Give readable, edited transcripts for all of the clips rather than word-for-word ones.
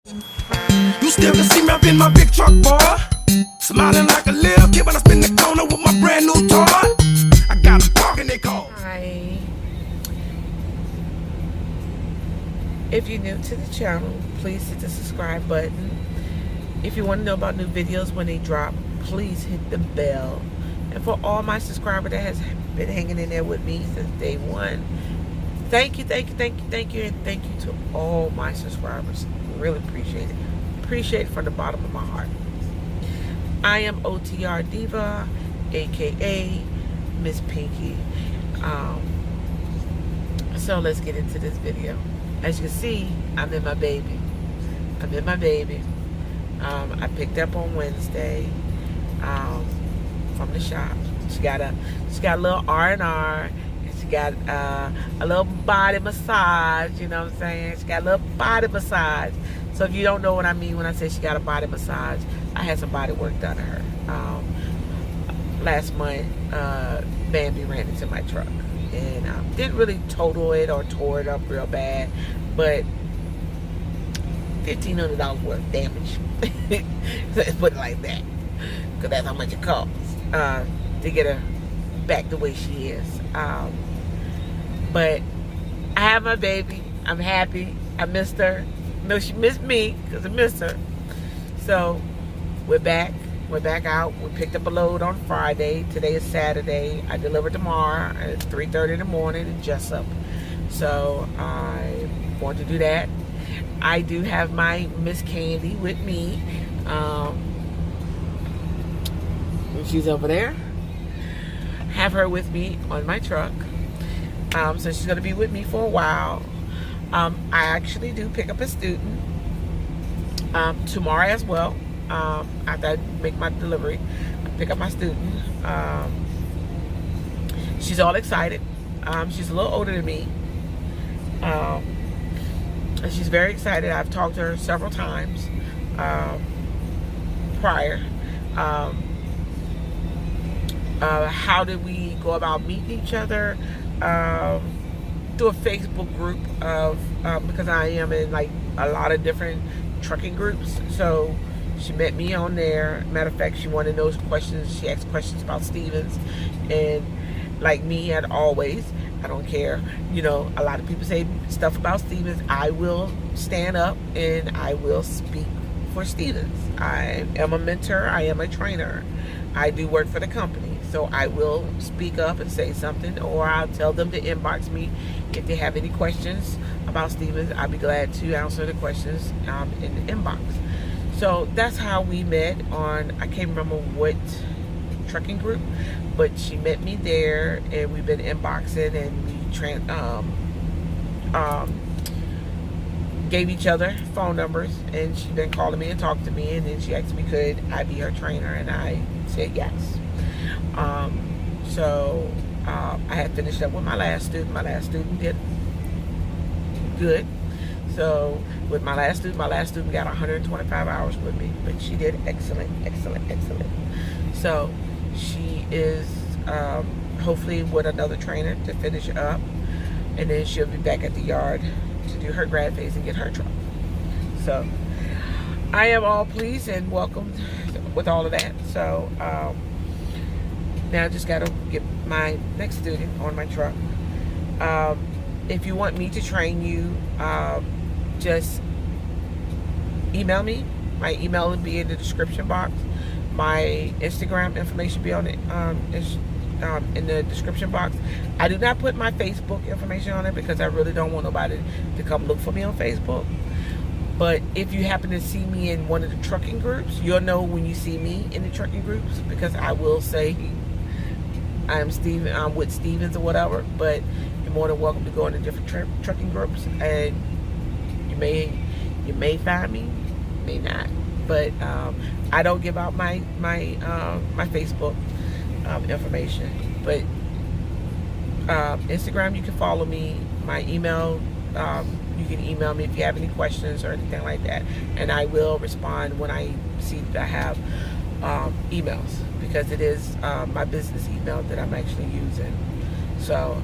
You still can see me up in my big truck, boy. Smiling like a little kid when I spin the corner with my brand new toy. I got them talking, they call. Hi. If you're new to the channel, please hit the subscribe button. If you want to know about new videos when they drop, please hit the bell. And for all my subscribers that has been hanging in there with me since day one, thank you, thank you, thank you, thank you, and thank you to all my subscribers. Really appreciate it. Appreciate it from the bottom of my heart. I am OTR Diva, aka Miss Pinky. So let's get into this video. As you can see, I'm in my baby. I picked up on Wednesday from the shop. She got a little R&R. She got a little body massage, you know what I'm saying? She got a little body massage. So if you don't know what I mean when I say she got a body massage, I had some body work done to her. Last month, Bambi ran into my truck. And didn't really total it or tore it up real bad, but $1,500 worth of damage. Let's put it like that. Because that's how much it costs to get her back the way she is. But I have my baby. I'm happy. I missed her. No, she missed me because I missed her. So we're back. We're back out. We picked up a load on Friday. Today is Saturday. I deliver tomorrow. It's 3:30 in the morning in Jessup. So I want to do that. I do have my Miss Candy with me. She's over there. Have her with me on my truck. So she's going to be with me for a while. I actually do pick up a student tomorrow as well. After I make my delivery, I pick up my student. She's all excited. She's a little older than me. And she's very excited. I've talked to her several times prior. How did we go about meeting each other? Through a Facebook group of because I am in like a lot of different trucking groups. So she met me on there. Matter of fact, she wanted those questions. She asked questions about Stevens, and like me, as always, I don't care. You know, a lot of people say stuff about Stevens. I will stand up and I will speak for Stevens. I am a mentor. I am a trainer. I do work for the company, so I will speak up and say something, or I'll tell them to inbox me if they have any questions about Stevens. I'll be glad to answer the questions in the inbox. So that's how we met on, I can't remember what trucking group, but she met me there, and we've been inboxing, and we gave each other phone numbers, and she's been calling me and talking to me, and then she asked me could I be her trainer, and I said yes. So I had finished up with my last student. My last student did good. So with my last student got 125 hours with me, but she did excellent. So she is hopefully with another trainer to finish up, and then she'll be back at the yard to do her grad phase and get her truck. So I am all pleased and welcomed with all of that. So now I just got to get my next student on my truck. If you want me to train you, just email me. My email will be in the description box. My Instagram information will be on it in the description box. I do not put my Facebook information on it because I really don't want nobody to come look for me on Facebook. But if you happen to see me in one of the trucking groups, you'll know when you see me in the trucking groups, because I will say I'm with Stevens or whatever. But you're more than welcome to go into different trucking groups, and you may find me, may not. But I don't give out my Facebook information. But Instagram, you can follow me. My email, you can email me if you have any questions or anything like that, and I will respond when I see that I have emails, because it is my business email that I'm actually using. So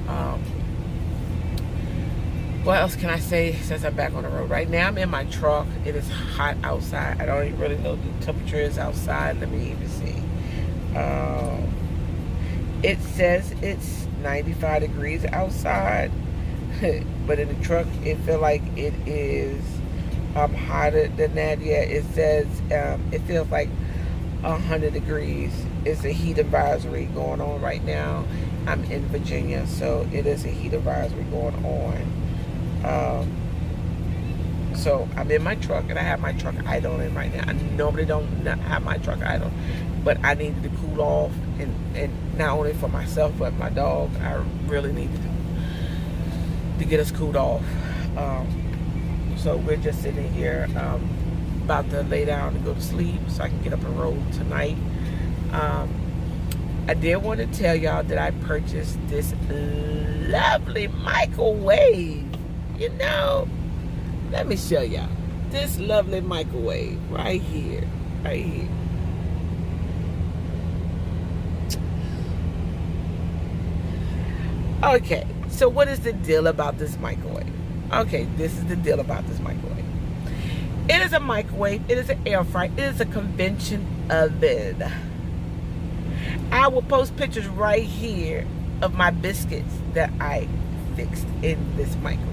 What else can I say since I'm back on the road? Right now I'm in my truck. It is hot outside. I don't even really know the temperature is outside. Let me even see. It says it's 95 degrees outside, but in the truck it feel like it is hotter than that. Yeah, it says it feels like 100 degrees. It's a heat advisory going on right now. I'm in Virginia, so it is a heat advisory going on. So I'm in my truck, and I have my truck idling right now. I normally don't have my truck idle, but I needed to cool off, and not only for myself but my dog. I really needed to get us cooled off. So we're just sitting here, about to lay down and go to sleep so I can get up and roll tonight. I did want to tell y'all that I purchased this lovely microwave. You know, let me show y'all this lovely microwave right here, right here. Okay, so what is the deal about this microwave? Okay, this is the deal about this microwave. It is a microwave. It is an air fryer. It is a convention oven. I will post pictures right here of my biscuits that I fixed in this microwave.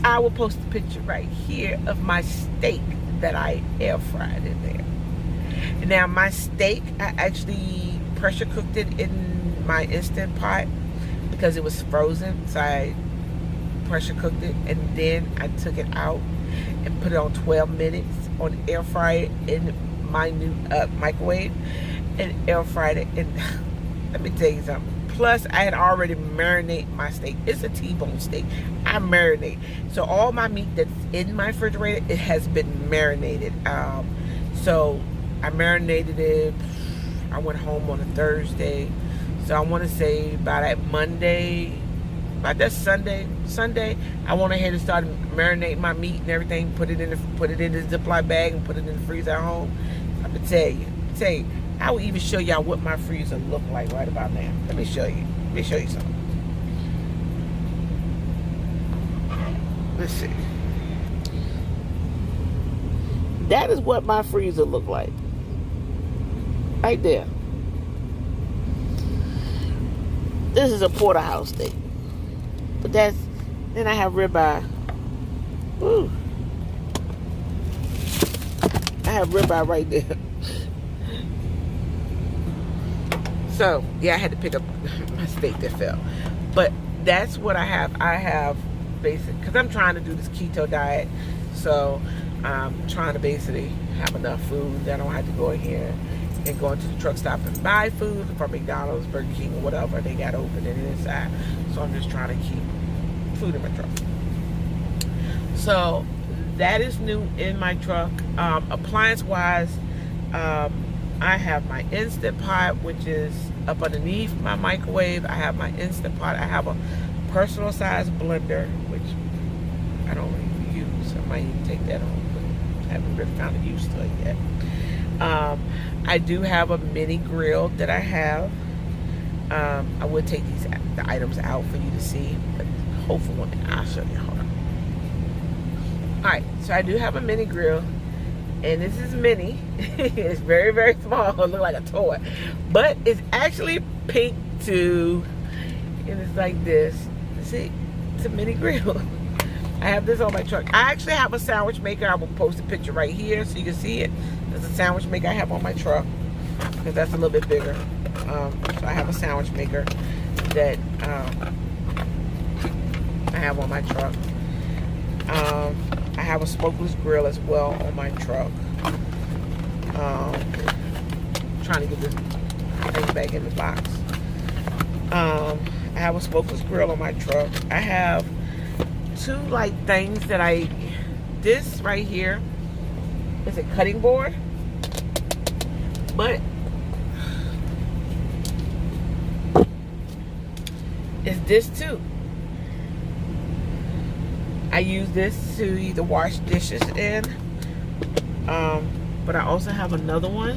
I will post a picture right here of my steak that I air fried in there. Now my steak, I actually pressure cooked it in my Instant Pot because it was frozen. So I pressure cooked it, and then I took it out and put it on 12 minutes on air fryer in my new microwave, and air fried it. And let me tell you something. Plus, I had already marinated my steak. It's a T-bone steak. I marinate. So all my meat that's in my refrigerator, it has been marinated. So I marinated it. I went home on a Thursday. So I want to say by that Monday, by that Sunday, I went ahead and started marinating my meat and everything. Put it in the Ziploc bag and put it in the freezer at home. I'm gonna tell you. I will even show y'all what my freezer look like right about now. Let me show you. Let me show you something. Let's see. That is what my freezer look like. Right there. This is a porterhouse steak. But then I have ribeye. Ooh. I have ribeye right there. So, yeah, I had to pick up my steak that fell. But that's what I have. I have basic, because I'm trying to do this keto diet. So, I'm trying to basically have enough food that I don't have to go in here and go into the truck stop and buy food from McDonald's, Burger King, or whatever they got open in the inside. So, I'm just trying to keep food in my truck. So, that is new in my truck. Appliance-wise, I have my Instant Pot, which is up underneath my microwave. I have my Instant Pot. I have a personal size blender, which I don't really use. I might even take that home, but I haven't really found a use to it yet. I do have a mini grill that I have. I would take the items out for you to see, but hopefully I'll show you. Hold on. Alright, so I do have a mini grill. And this is mini. It's very, very small. It looks like a toy. But it's actually pink too. And it's like this. See? It's a mini grill. I have this on my truck. I actually have a sandwich maker. I will post a picture right here so you can see it. There's a sandwich maker I have on my truck, because that's a little bit bigger. So I have a sandwich maker that I have on my truck. I have a smokeless grill as well on my truck. Trying to get this thing back in the box. I have a smokeless grill on my truck. I have two things that this right here is a cutting board, but it's this too. I use this to either wash dishes in, but I also have another one.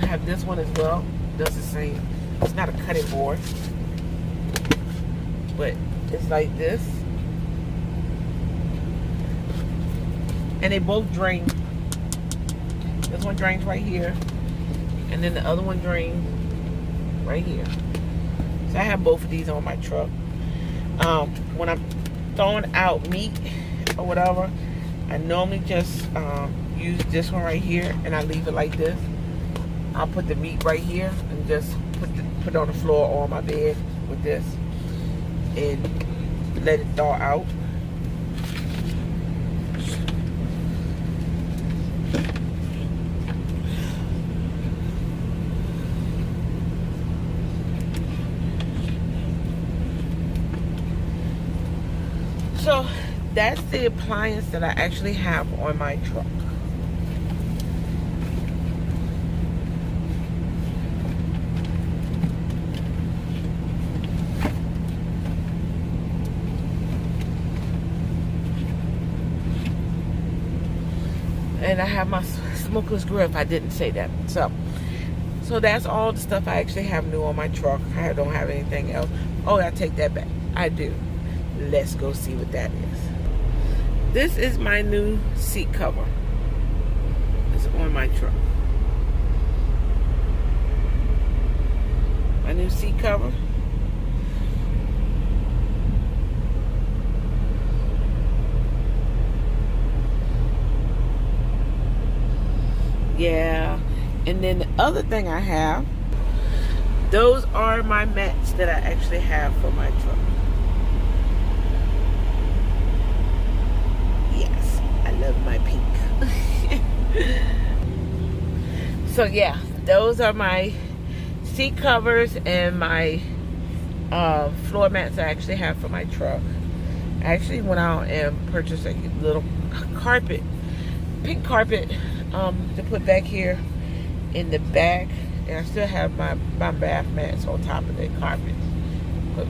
I have this one as well. It does the same. It's not a cutting board, but It's like this. And they both drain. This one drains right here. And then the other one drains right here. So I have both of these on my truck. When I'm throwing out meat or whatever, I normally just use this one right here, and I leave it like this. I'll put the meat right here and just put it on the floor or on my bed with this and let it thaw out. So that's the appliance that I actually have on my truck. And I have my smokeless grill, if I didn't say that. So that's all the stuff I actually have new on my truck. I don't have anything else. Oh, I take that back. I do. Let's go see what that is. This is my new seat cover. It's on my truck. My new seat cover. Yeah. And then the other thing I have, those are my mats that I actually have for my truck. Yes, I love my pink. So yeah, those are my seat covers and my floor mats I actually have for my truck. I actually went out and purchased a little carpet, pink carpet, to put back here in the back, and I still have my bath mats on top of that carpet. But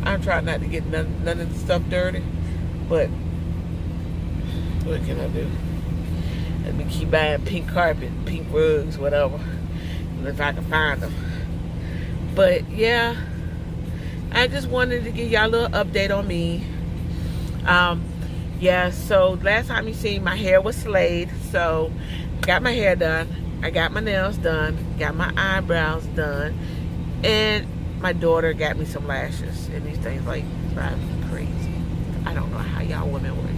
I'm trying not to get none of the stuff dirty, but what can I do? Let me keep buying pink carpet, pink rugs, whatever, if I can find them. But yeah, I just wanted to give y'all a little update on me. Yeah, so last time you seen, my hair was slayed, so got my hair done, I got my nails done, got my eyebrows done, and my daughter got me some lashes. And these things like drive me crazy. I don't know how y'all women work,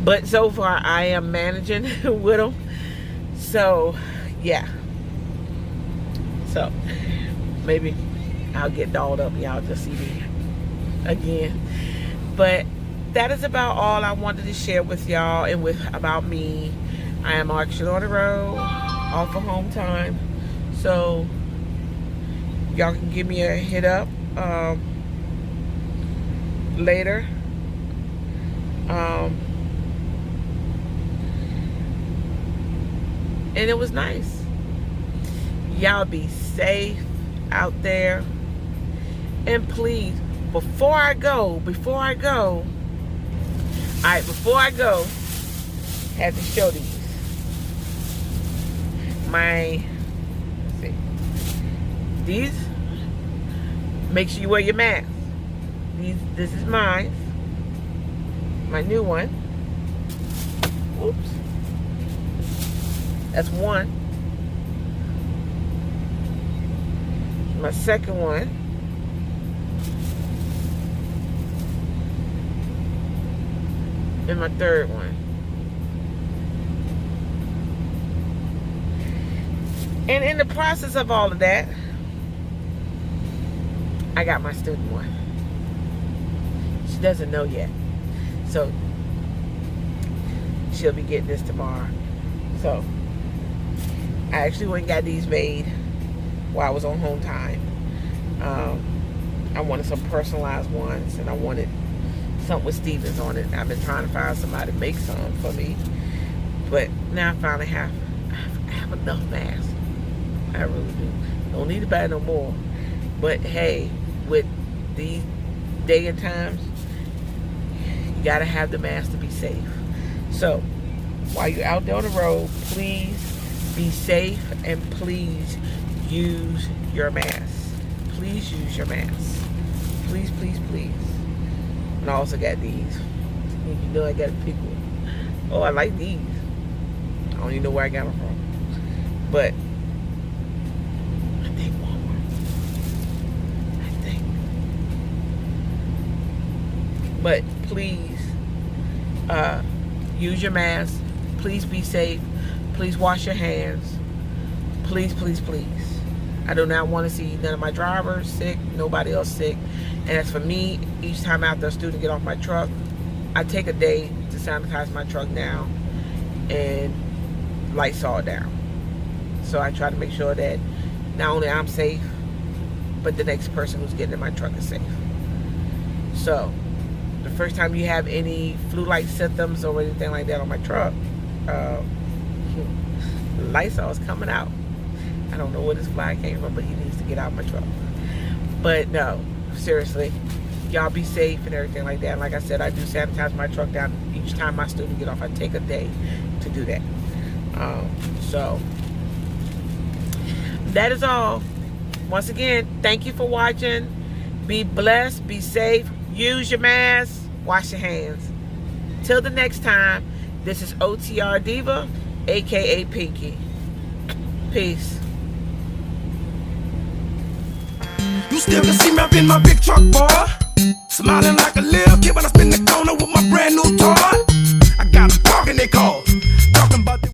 but so far I am managing with them. So yeah, so maybe I'll get dolled up, y'all just see me again. But that is about all I wanted to share with y'all and about me. I am actually on the road, off of home time, so y'all can give me a hit up later. And it was nice. Y'all be safe out there, and please, before I go, had to show these. Let's see. These, make sure you wear your mask. This is mine. My new one. Oops. That's one. My second one. And my third one. And in the process of all of that, I got my student one. She doesn't know yet. So she'll be getting this tomorrow. So I actually went and got these made while I was on home time. I wanted some personalized ones, and I wanted something with Stevens on it. I've been trying to find somebody to make some for me, but now I finally have enough masks. I really do. Don't need to buy no more. But hey, with these day and times, you gotta have the mask to be safe. So while you're out there on the road, please be safe and please use your mask. Please use your mask. Please, please, please. And I also got these. You know I got a pickle. Oh, I like these. I don't even know where I got them from. But I think Walmart. I think. But please, use your mask. Please be safe. Please wash your hands. Please, please, please. I do not want to see none of my drivers sick, nobody else sick. And as for me, each time after a student get off my truck, I take a day to sanitize my truck down and Lysol down. So I try to make sure that not only I'm safe, but the next person who's getting in my truck is safe. So the first time you have any flu-like symptoms or anything like that on my truck, Lysol is coming out. I don't know where this fly came from, but he needs to get out of my truck. But no, seriously, y'all be safe and everything like that. And like I said, I do sanitize my truck down each time my student get off. I take a day to do that. So that is all. Once again, thank you for watching. Be blessed, be safe, use your mask, wash your hands. Till the next time, this is OTR Diva, aka Pinky. Peace. You still can see me up in my big truck, boy. Smiling like a little kid when I spin the corner with my brand new toy.